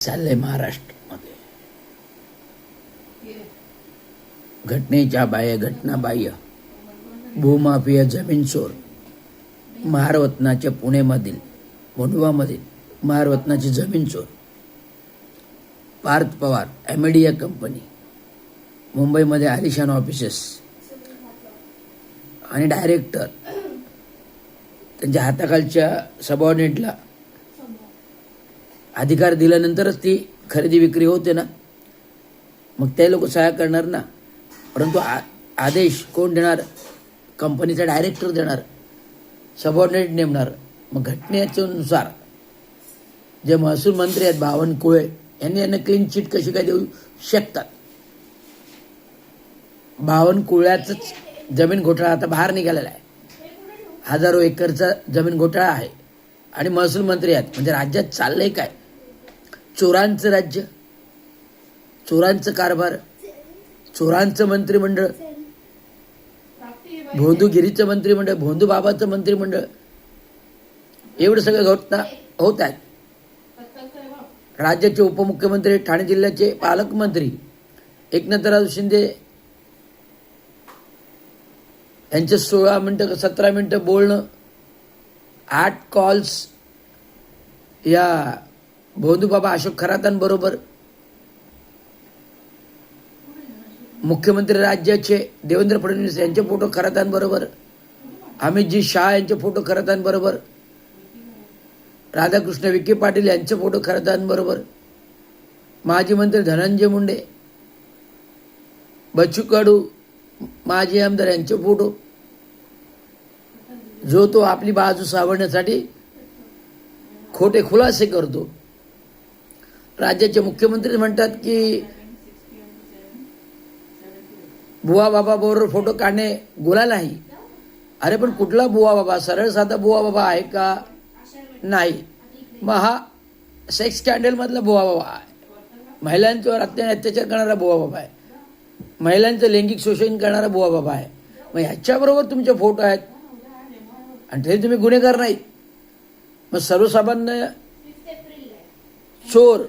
चाललंय महाराष्ट्रामध्ये घटनेच्या बाह्य घटना बाह्य भूमाफिया जमीन चोर महारवतनाच्या पुणेमधील मोंढवामधील महारवतनाची जमीन चोर पार्थ पवार ॲमेडिया कंपनी मुंबईमध्ये आलिशान ऑफिसेस आणि डायरेक्टर त्यांच्या हाताखालच्या सबऑर्डिनेटला अधिकार दिल्यानंतरच ती खरेदी विक्री होते ना, मग ते लोक सहाय्य करणार ना. परंतु आदेश कोण देणार? कंपनीचा डायरेक्टर देणार, सबऑर्डिनेट नेमणार. मग घटनेनुसार जे महसूल मंत्री आहेत बावनकुळे यांना क्लीन चिट कशी काय देऊ शकतात? बावनकुळ्याचंच जमीन घोटाळा आता बाहेर निघालेला आहे. हजारो एकरचा जमीन घोटाळा आहे आणि महसूल मंत्री आहेत. म्हणजे राज्यात चाललंय काय? चोरांचं राज्य, चोरांचं कारभार, चोरांचं मंत्रिमंडळ, भोंदूगिरीचं मंत्रिमंडळ, भोंदू बाबाचं मंत्रिमंडळ, एवढं सगळं घटना होत आहेत. राज्याचे उपमुख्यमंत्री, ठाणे जिल्ह्याचे पालकमंत्री एकनाथराव शिंदे यांचे 16 मिनिटं 17 मिनिटं बोलणं, 8 कॉल्स या भोंदूबाबा अशोक खरातांबरोबर, मुख्यमंत्री राज्याचे देवेंद्र फडणवीस यांचे फोटो खरातांबरोबर, अमितजी शाह यांचे फोटो खरातांबरोबर, राधाकृष्ण विखे पाटील यांचे फोटो खरातांबरोबर, माजी मंत्री धनंजय मुंडे, बच्चू कडू माजी आमदार यांचे फोटो. जो तो आपली बाजू सावरण्यासाठी खोटे खुलासे करतो. राज्याचे मुख्यमंत्री म्हणतात की बुवा बाबा बरोबर फोटो काढणे गुन्हा नाही. अरे पण कुठला बुवा बाबा? सरळ साधा बुवा बाबा आहे का? नाही. मग हा सेक्स स्कॅन्डल मधला बुवा बाबा आहे, महिलांच्यावर अत्याचार करणारा बुवा बाबा आहे, महिलांचं लैंगिक शोषण करणारा बुवा बाबा आहे. मग ह्याच्याबरोबर तुमचे फोटो आहेत आणि तरी तुम्ही गुन्हेगार नाही. मग सर्वसामान्य चोर,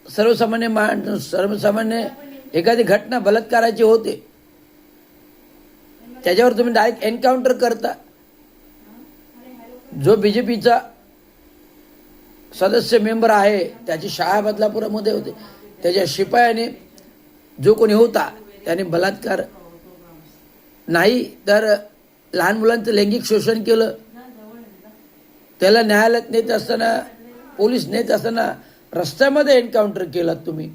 सर्वसामान्य एखादी घटना बलात्काराची होते, त्याच्यावर तुम्ही डायरेक्ट एन्काउंटर करता. जो बीजेपीचा सदस्य मेंबर आहे त्याची शाळा बदलापुरामध्ये होते, त्याच्या शिपायाने जो कोणी होता त्याने बलात्कार नाही तर लहान मुलांचं लैंगिक शोषण केलं, त्याला न्यायालयात नेत असताना, पोलीस नेत असताना रस्त्यामध्ये एन्काउंटर केलात तुम्ही.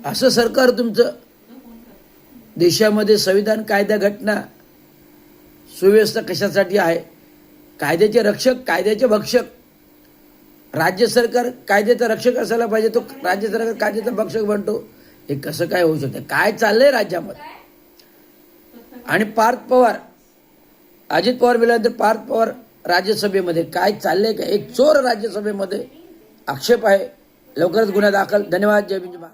असं सरकार तुमचं. देशामध्ये संविधान, कायदा, घटना, सुव्यवस्था कशासाठी आहे? कायद्याचे रक्षक, कायद्याचे भक्षक. राज्य सरकार कायद्याचा रक्षक असायला पाहिजे, तो राज्य सरकार कायद्याचा भक्षक बनतो. हे कसं काय होऊ शकतं? काय चाललंय राज्यामध्ये? आणि पार्थ पवार, अजित पवार मिळाल्यानंतर पार्थ पवार राज्यसभेमध्ये काय चाललंय का? एक चोर राज्यसभेमध्ये. आक्षेप आहे, लवकरच गुन्हा दाखल. धन्यवाद. जय भीम.